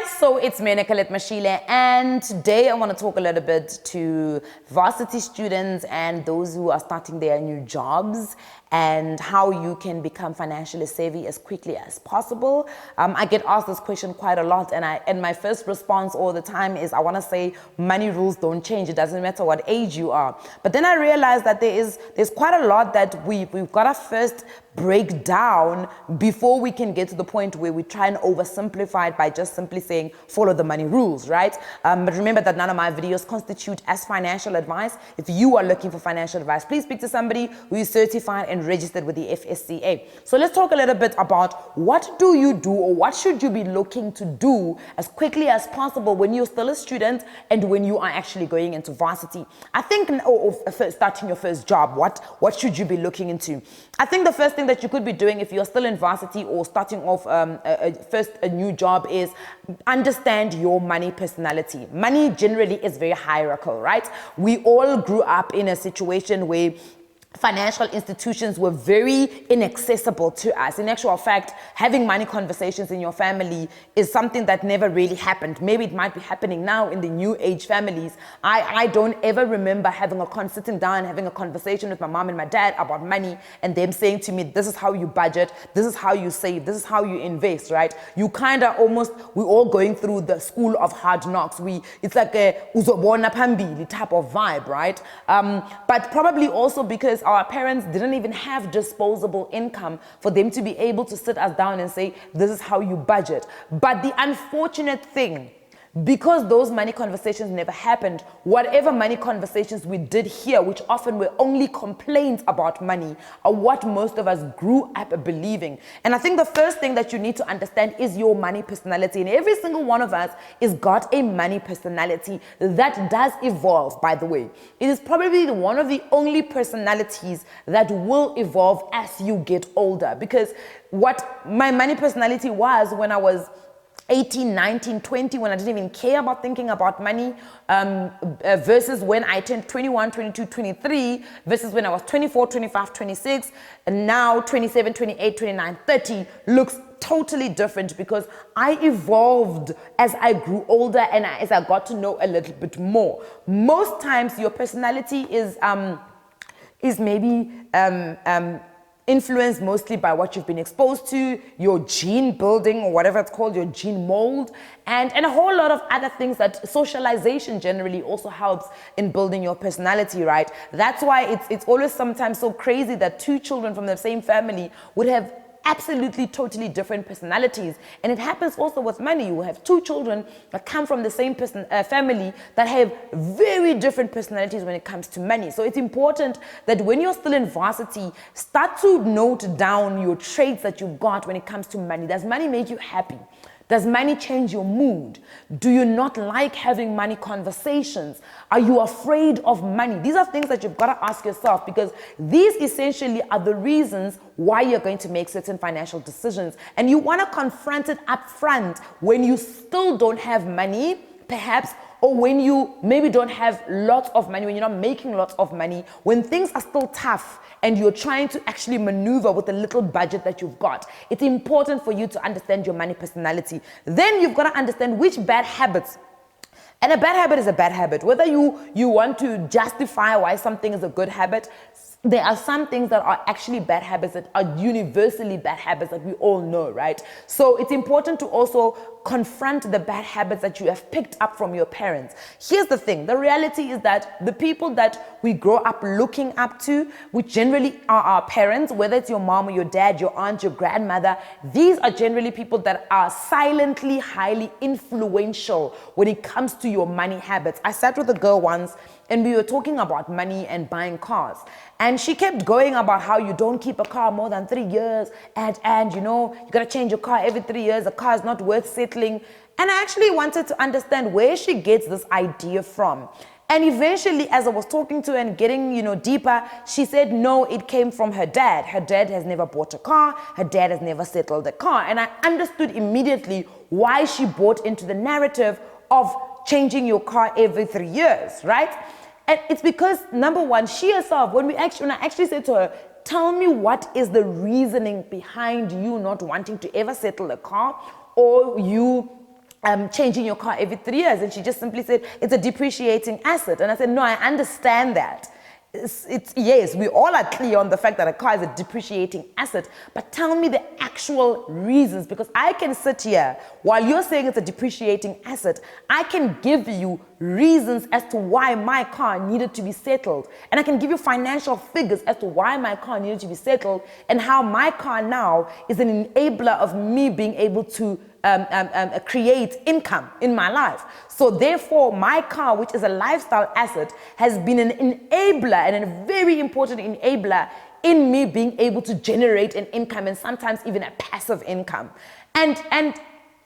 So it's me, Nicolette Mashile, and today I want to talk a little bit to varsity students and those who are starting their new jobs and how you can become financially savvy as quickly as possible. I get asked this question quite a lot, and my first response all the time is I want to say money rules don't change. It doesn't matter what age you are. But then I realized that there's quite a lot that we've got to first break down before we can get to the point where we try and oversimplify it by just simply saying follow the money rules, right? But remember that none of my videos constitute as financial advice. If you are looking for financial advice, please speak to somebody who is certified and registered with the FSCA. So let's talk a little bit about what do you do, or what should you be looking to do as quickly as possible when you're still a student and when you are actually going into varsity. I think, or starting your first job, what should you be looking into? I think the first thing that you could be doing if you're still in varsity or starting off a new job is understand your money personality. Money generally is very hierarchical, right? We all grew up in a situation where financial institutions were very inaccessible to us. In actual fact, having money conversations in your family is something that never really happened. Maybe it might be happening now in the new age families. I don't ever remember sitting down, having a conversation with my mom and my dad about money and them saying to me, this is how you budget, this is how you save, this is how you invest, right? You kind of we're all going through the school of hard knocks. It's like a uzobona phambili type of vibe, right? But probably also because our parents didn't even have disposable income for them to be able to sit us down and say, this is how you budget. But the unfortunate thing, because those money conversations never happened, whatever money conversations we did here, which often were only complaints about money, are what most of us grew up believing. And I think the first thing that you need to understand is your money personality. And every single one of us is got a money personality that does evolve, by the way. It is probably one of the only personalities that will evolve as you get older. Because what my money personality was when I was 18, 19, 20, when I didn't even care about thinking about money, versus when I turned 21, 22, 23, versus when I was 24, 25, 26, and now 27, 28, 29, 30, looks totally different because I evolved as I grew older and as I got to know a little bit more. Most times your personality is maybe influenced mostly by what you've been exposed to, your gene building, or whatever it's called, your gene mold, and a whole lot of other things that socialization generally also helps in building your personality, right? That's why it's always sometimes so crazy that two children from the same family would have absolutely totally different personalities. And it happens also with money. You will have two children that come from the same family that have very different personalities when it comes to money. So it's important that when you're still in varsity, start to note down your traits that you've got when it comes to money. Does money make you happy? Does money change your mood? Do you not like having money conversations? Are you afraid of money? These are things that you've got to ask yourself, because these essentially are the reasons why you're going to make certain financial decisions. And you want to confront it up front when you still don't have money, perhaps, or when you maybe don't have lots of money, when you're not making lots of money, when things are still tough and you're trying to actually maneuver with the little budget that you've got. It's important for you to understand your money personality. Then you've got to understand which bad habits. And a bad habit is a bad habit. Whether you want to justify why something is a good habit, there are some things that are actually bad habits that are universally bad habits that we all know, right? So it's important to also confront the bad habits that you have picked up from your parents. Here's the thing. The reality is that the people that we grow up looking up to, which generally are our parents, whether it's your mom or your dad, your aunt, your grandmother, these are generally people that are silently highly influential when it comes to your money habits. I sat with a girl once and we were talking about money and buying cars. And she kept going about how you don't keep a car more than 3 years, and you know, you gotta change your car every 3 years. A car is not worth settling. And I actually wanted to understand where she gets this idea from. And eventually, as I was talking to her and getting, deeper, she said, no, it came from her dad. Her dad has never bought a car. Her dad has never settled a car. And I understood immediately why she bought into the narrative of changing your car every 3 years, right? And it's because, number one, she herself, when I actually said to her, tell me what is the reasoning behind you not wanting to ever settle a car, or you changing your car every 3 years. And she just simply said, it's a depreciating asset. And I said, no, I understand that. Yes, we all are clear on the fact that a car is a depreciating asset, but tell me the actual reasons, because I can sit here while you're saying it's a depreciating asset. I can give you reasons as to why my car needed to be settled, and I can give you financial figures as to why my car needed to be settled, and how my car now is an enabler of me being able to create income in my life. So therefore, my car, which is a lifestyle asset, has been an enabler, and a very important enabler in me being able to generate an income, and sometimes even a passive income. And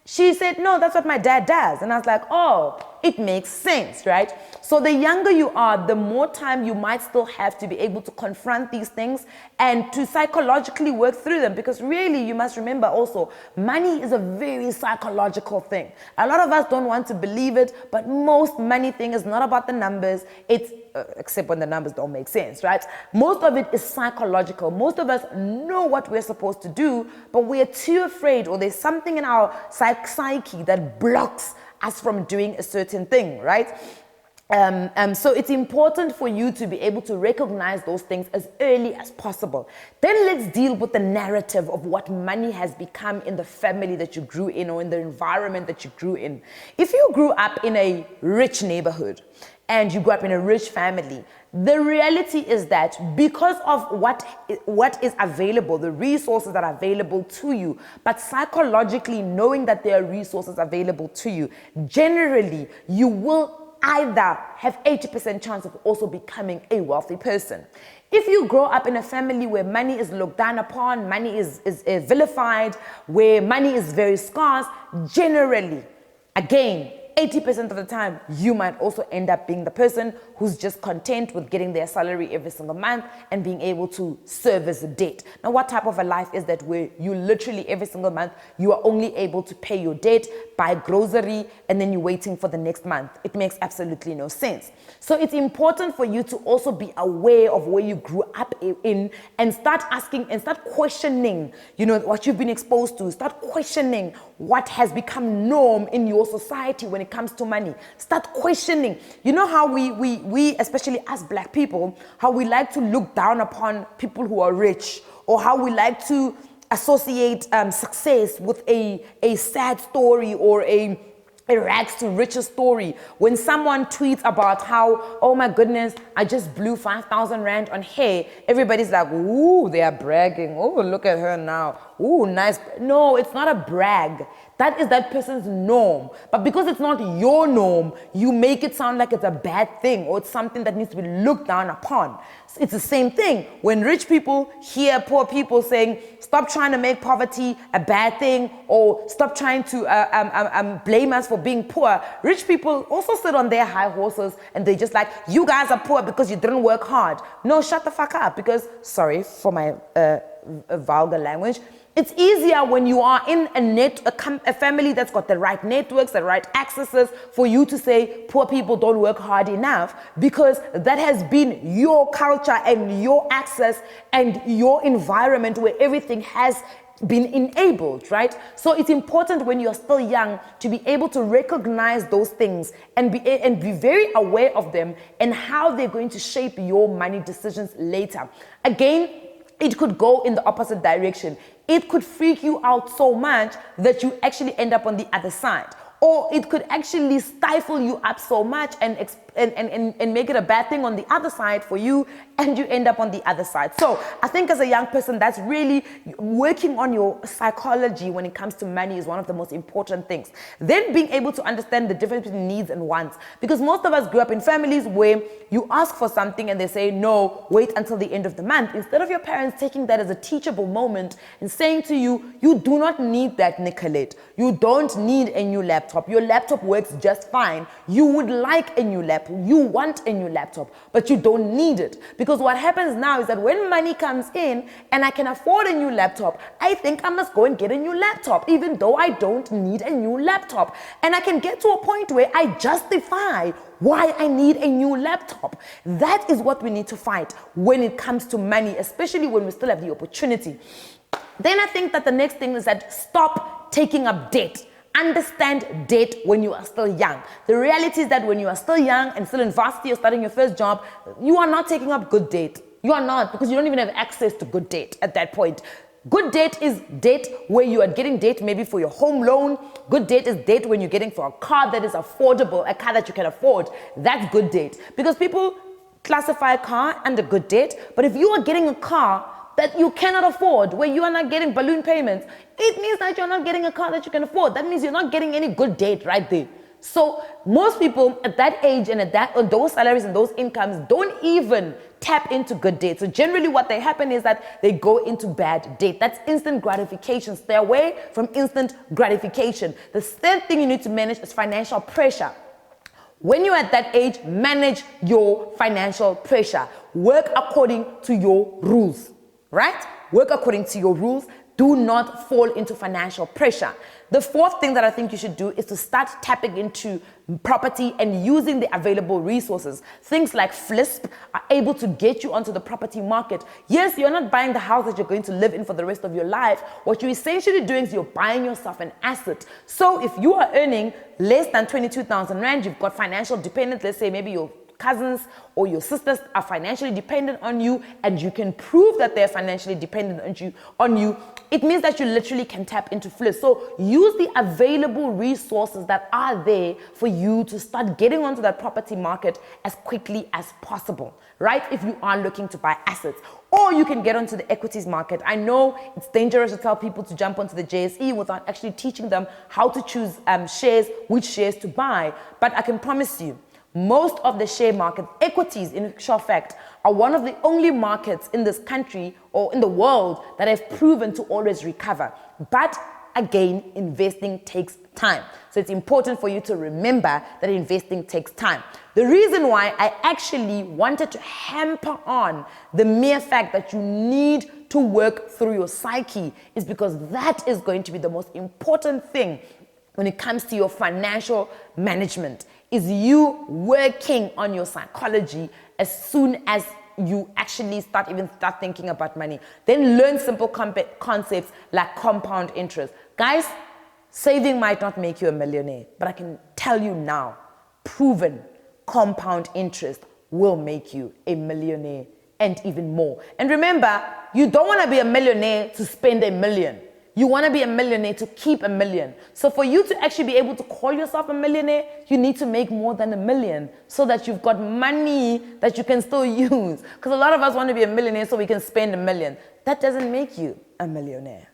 she said, no, that's what my dad does. And I was like, oh, it makes sense, right? So the younger you are, the more time you might still have to be able to confront these things and to psychologically work through them. Because really, you must remember also, money is a very psychological thing. A lot of us don't want to believe it, but most money thing is not about the numbers. It's except when the numbers don't make sense, right? Most of it is psychological. Most of us know what we're supposed to do, but we're too afraid, or there's something in our psyche that blocks us from doing a certain thing, right? So it's important for you to be able to recognize those things as early as possible. Then let's deal with the narrative of what money has become in the family that you grew in, or in the environment that you grew in. If you grew up in a rich neighborhood and you grew up in a rich family, the reality is that because of what is available, the resources that are available to you, but psychologically knowing that there are resources available to you, generally you will either have 80% chance of also becoming a wealthy person. If you grow up in a family where money is looked down upon, money is vilified, where money is very scarce, generally, again, 80% of the time, you might also end up being the person who's just content with getting their salary every single month and being able to service the debt. Now, what type of a life is that, where you literally every single month, you are only able to pay your debt, buy grocery, and then you're waiting for the next month? It makes absolutely no sense. So it's important for you to also be aware of where you grew up in, and start asking and start questioning, what you've been exposed to. Start questioning what has become norm in your society when it comes to money. Start questioning. You know how we, especially as Black people, how we like to look down upon people who are rich, or how we like to associate success with a sad story, or a rags to riches story. When someone tweets about how, oh my goodness, I just blew 5,000 Rand on hair, everybody's like, ooh, they are bragging. Oh, look at her now. Ooh, nice. No, it's not a brag. That is that person's norm. But because it's not your norm, you make it sound like it's a bad thing, or it's something that needs to be looked down upon. It's the same thing. When rich people hear poor people saying, stop trying to make poverty a bad thing, or stop trying to blame us for being poor, rich people also sit on their high horses and they just like, you guys are poor because you didn't work hard. No, shut the fuck up, because, sorry for my vulgar language, it's easier when you are in a family that's got the right networks, the right accesses, for you to say poor people don't work hard enough, because that has been your culture and your access and your environment where everything has been enabled, right? So it's important when you're still young to be able to recognize those things and be very aware of them and how they're going to shape your money decisions later. Again, it could go in the opposite direction. It could freak you out so much that you actually end up on the other side. Or it could actually stifle you up so much and make it a bad thing on the other side for you, and you end up on the other side. So I think as a young person, that's really working on your psychology when it comes to money is one of the most important things. Then being able to understand the difference between needs and wants. Because most of us grew up in families where you ask for something and they say, no, wait until the end of the month. Instead of your parents taking that as a teachable moment and saying to you, you do not need that, Nicolette. You don't need a new laptop. Your laptop works just fine. You would like a new laptop. You want a new laptop, but you don't need it. Because what happens now is that when money comes in and I can afford a new laptop, I think I must go and get a new laptop, even though I don't need a new laptop. And I can get to a point where I justify why I need a new laptop. That is what we need to fight when it comes to money, especially when we still have the opportunity. Then I think that the next thing is that stop taking up debt. Understand debt when you are still young. The reality is that when you are still young and still in varsity or starting your first job, you are not taking up good debt. You are not, because you don't even have access to good debt at that point. Good debt is debt where you are getting debt maybe for your home loan. Good debt is debt when you're getting for a car that is affordable, a car that you can afford. That's good debt. Because people classify a car under good debt, but if you are getting a car that you cannot afford, where you are not getting balloon payments, it means that you're not getting a car that you can afford. That means you're not getting any good debt right there. So most people at that age and on those salaries and those incomes don't even tap into good debt. So generally what they happen is that they go into bad debt. That's instant gratification. Stay away from instant gratification. The third thing you need to manage is financial pressure. When you're at that age, manage your financial pressure. Work according to your rules. Right? Work according to your rules. Do not fall into financial pressure. The fourth thing that I think you should do is to start tapping into property and using the available resources. Things like FLISP are able to get you onto the property market. Yes, you're not buying the house that you're going to live in for the rest of your life. What you're essentially doing is you're buying yourself an asset. So if you are earning less than 22,000 Rand, you've got financial dependence, let's say maybe your cousins or your sisters are financially dependent on you, and you can prove that they're financially dependent on you, it means that you literally can tap into FLIS. So use the available resources that are there for you to start getting onto that property market as quickly as possible, right? If you are looking to buy assets, or you can get onto the equities market. I know it's dangerous to tell people to jump onto the JSE without actually teaching them how to choose shares, which shares to buy, but I can promise you, most of the share market, equities in actual fact, are one of the only markets in this country or in the world that have proven to always recover. But again, investing takes time. So it's important for you to remember that investing takes time. The reason why I actually wanted to hamper on the mere fact that you need to work through your psyche is because that is going to be the most important thing when it comes to your financial management, is you working on your psychology as soon as you actually start thinking about money. Then learn simple concepts like compound interest. Guys, saving might not make you a millionaire, but I can tell you now, proven compound interest will make you a millionaire and even more. And remember, you don't want to be a millionaire to spend $1 million. You want to be a millionaire to keep $1 million. So for you to actually be able to call yourself a millionaire, you need to make more than $1 million so that you've got money that you can still use. Because a lot of us want to be a millionaire so we can spend $1 million. That doesn't make you a millionaire.